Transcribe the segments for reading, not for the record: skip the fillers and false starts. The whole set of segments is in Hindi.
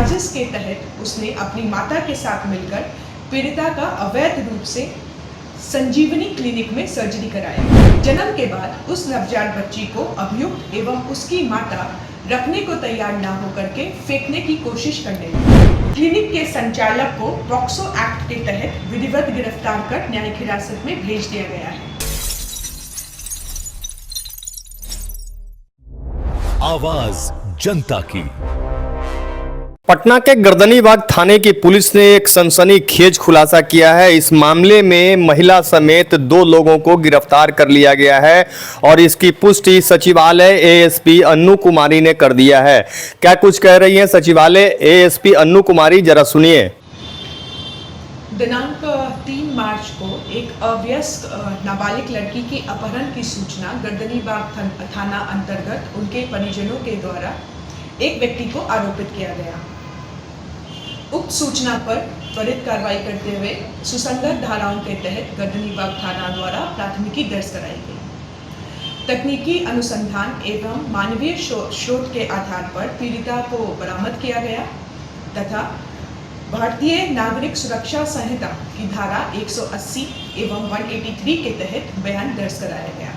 साजिश के तहत उसने अपनी माता के साथ मिलकर पीड़िता का अवैध रूप से संजीवनी क्लिनिक में सर्जरी कराया। जन्म के बाद उस नवजात बच्ची को अभियुक्त एवं उसकी माता रखने को तैयार न होकर के फेंकने की कोशिश करने लगी। क्लिनिक के संचालक को पॉक्सो एक्ट के तहत विधिवत गिरफ्तार कर न्यायिक हिरासत में भेज दिया गया है। आवाज जनता की। पटना के गर्दनीबाग थाने की पुलिस ने एक सनसनीखेज खुलासा किया है। इस मामले में महिला समेत 2 लोगों को गिरफ्तार कर लिया गया है और इसकी पुष्टि सचिवालय एएसपी अन्नू कुमारी ने कर दिया है। क्या कुछ कह रही हैं सचिवालय एएसपी अन्नू कुमारी, जरा सुनिए। दिनांक 3 मार्च को एक अवयस्क नाबालिग लड़की के अपहरण की सूचना गर्दनीबाग थाना अंतर्गत उनके परिजनों के द्वारा एक व्यक्ति को आरोपित किया गया। उक्त सूचना पर त्वरित कार्रवाई करते हुए सुसंगत धाराओं के तहत गर्दनीबाग थाना द्वारा प्राथमिकी दर्ज कराई गई। तकनीकी अनुसंधान एवं मानवीय शोध के आधार पर पीड़िता को बरामद किया गया तथा भारतीय नागरिक सुरक्षा संहिता की धारा 180 एवं 183 के तहत बयान दर्ज कराया गया।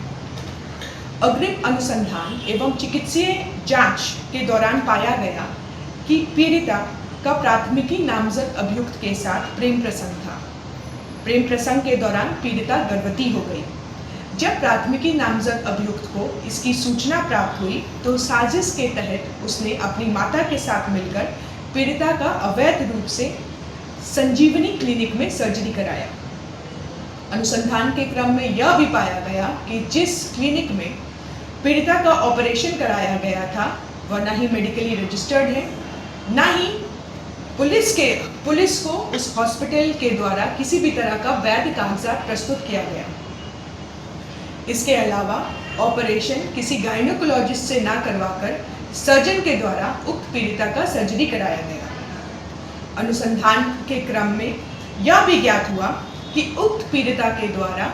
अग्रिम अनुसंधान एवं चिकित्सीय जांच के दौरान पाया गया कि पीड़िता का प्राथमिकी नामजद अभियुक्त के साथ प्रेम प्रसंग था। प्रेम प्रसंग के दौरान पीड़िता गर्भवती हो गई। जब प्राथमिकी नामजद अभियुक्त को इसकी सूचना प्राप्त हुई तो साजिश के तहत उसने अपनी माता के साथ मिलकर पीड़िता का अवैध रूप से संजीवनी क्लिनिक में सर्जरी कराया। अनुसंधान के क्रम में यह भी पाया गया कि जिस क्लिनिक में पीड़िता का ऑपरेशन कराया गया था वह न ही मेडिकली रजिस्टर्ड है, न ही पुलिस को उस हॉस्पिटल के द्वारा किसी भी तरह का वैध कागजात प्रस्तुत किया गया। इसके अलावा ऑपरेशन किसी गायनोकोलॉजिस्ट से ना करवाकर सर्जन के द्वारा उक्त पीड़िता का सर्जरी कराया गया। अनुसंधान के क्रम में यह भी ज्ञात हुआ कि उक्त पीड़िता के द्वारा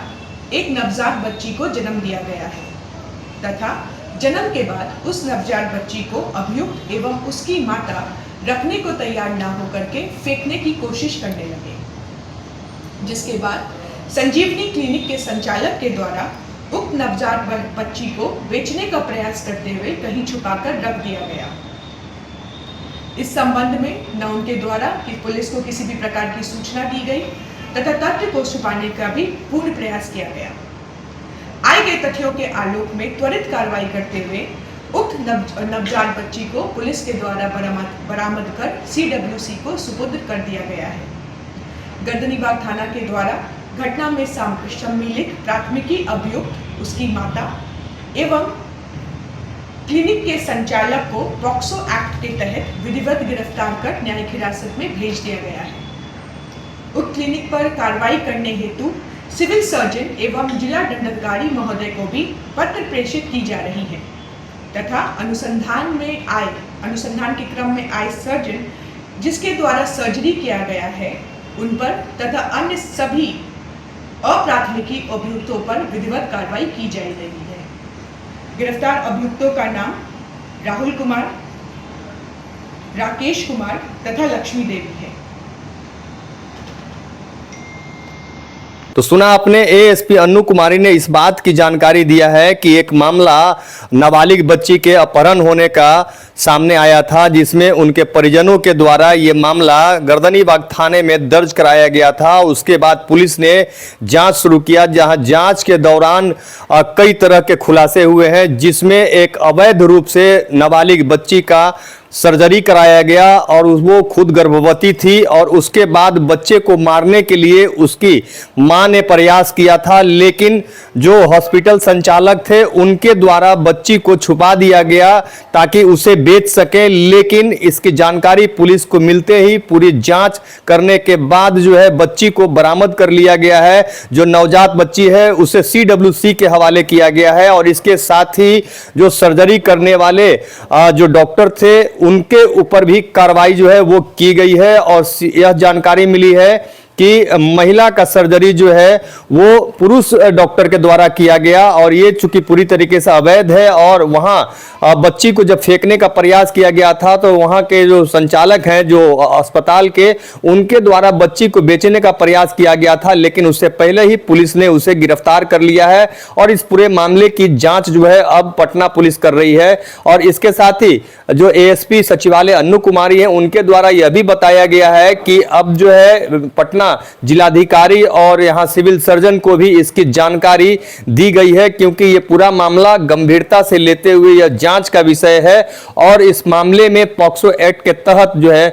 एक नवजात बच्ची को जन्म दिया गया है तथा जन्म के बाद उस नवजात बच्ची को अभियुक्त एवं उसकी माता रखने को तैयार न होकर के फेंकने की कोशिश करने लगे, जिसके बाद संजीवनी क्लिनिक के संचालक के द्वारा उक्त नवजात बच्ची को बेचने का प्रयास करते हुए कहीं छुपाकर रख दिया गया। इस संबंध में न उनके द्वारा कि पुलिस को किसी भी प्रकार की सूचना दी गई तथा तथ्य को छुपाने का भी पूर्ण प्रयास किया गया। आए गए तथ्यों के आलोक में त्वरित कार्रवाई करते हुए उक्त नवजात बच्ची को पुलिस के द्वारा बरामद कर CWC को सुपुर्द कर दिया गया है। गर्दनीबाग थाना के द्वारा घटना में सम्मिलित प्राथमिकी अभियुक्त, उसकी माता एवं क्लिनिक के संचालक को पॉक्सो एक्ट के तहत विधिवत गिरफ्तार कर न्यायिक हिरासत में भेज दिया गया है। उक्त क्लिनिक पर कार्रवाई करने हेतु सिविल सर्जन एवं जिला दंडाधिकारी महोदय को भी पत्र प्रेषित की जा रही है तथा अनुसंधान के क्रम में आए सर्जन जिसके द्वारा सर्जरी किया गया है उन पर तथा अन्य सभी अप्राथमिकी अभियुक्तों पर विधिवत कार्रवाई की जा रही है। गिरफ्तार अभियुक्तों का नाम राहुल कुमार, राकेश कुमार तथा लक्ष्मी देवी है। तो सुना आपने, एएसपी अन्नू कुमारी ने इस बात की जानकारी दिया है कि एक मामला नाबालिग बच्ची के अपहरण होने का सामने आया था, जिसमें उनके परिजनों के द्वारा ये मामला गर्दनीबाग थाने में दर्ज कराया गया था। उसके बाद पुलिस ने जांच शुरू किया, जहां जांच के दौरान कई तरह के खुलासे हुए हैं, जिसमें एक अवैध रूप से नाबालिग बच्ची का सर्जरी कराया गया और वो खुद गर्भवती थी और उसके बाद बच्चे को मारने के लिए उसकी मां ने प्रयास किया था, लेकिन जो हॉस्पिटल संचालक थे उनके द्वारा बच्ची को छुपा दिया गया ताकि उसे बेच सके। लेकिन इसकी जानकारी पुलिस को मिलते ही पूरी जांच करने के बाद जो है बच्ची को बरामद कर लिया गया है। जो नवजात बच्ची है उसे CWC के हवाले किया गया है और इसके साथ ही जो सर्जरी करने वाले जो डॉक्टर थे उनके ऊपर भी कार्रवाई जो है वो की गई है। और यह जानकारी मिली है कि महिला का सर्जरी जो है वो पुरुष डॉक्टर के द्वारा किया गया और ये चूंकि पूरी तरीके से अवैध है और वहां बच्ची को जब फेंकने का प्रयास किया गया था तो वहां के जो संचालक हैं जो अस्पताल के, उनके द्वारा बच्ची को बेचने का प्रयास किया गया था, लेकिन उससे पहले ही पुलिस ने उसे गिरफ्तार कर लिया है और इस पूरे मामले की जांच जो है अब पटना पुलिस कर रही है। और इसके साथ ही जो एएसपी सचिवालय अन्नू कुमारी है, उनके द्वारा यह भी बताया गया है कि अब जो है पटना जिलाधिकारी और यहां सिविल सर्जन को भी इसकी जानकारी दी गई है, क्योंकि यह पूरा मामला गंभीरता से लेते हुए यह जांच का विषय है और इस मामले में पॉक्सो एक्ट के तहत जो है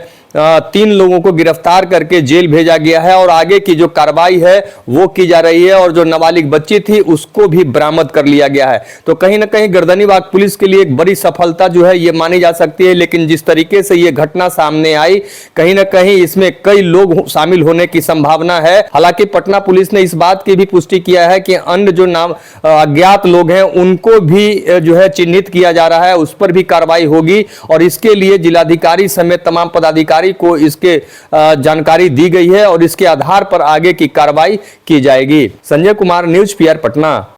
3 लोगों को गिरफ्तार करके जेल भेजा गया है और आगे की जो कार्रवाई है वो की जा रही है और जो नाबालिग बच्ची थी उसको भी बरामद कर लिया गया है। तो कहीं ना कहीं गर्दनीबाग पुलिस के लिए एक बड़ी सफलता जो है ये मानी जा सकती है, लेकिन जिस तरीके से ये घटना सामने आई कहीं ना कहीं इसमें कई लोग शामिल होने की संभावना है। हालांकि पटना पुलिस ने इस बात की भी पुष्टि किया है कि अन्य जो नाम अज्ञात लोग हैं उनको भी जो है चिन्हित किया जा रहा है, उस पर भी कार्रवाई होगी और इसके लिए जिलाधिकारी समेत तमाम पदाधिकारी को इसके जानकारी दी गई है और इसके आधार पर आगे की कार्रवाई की जाएगी। Sanjay Kumar, news PR Patna.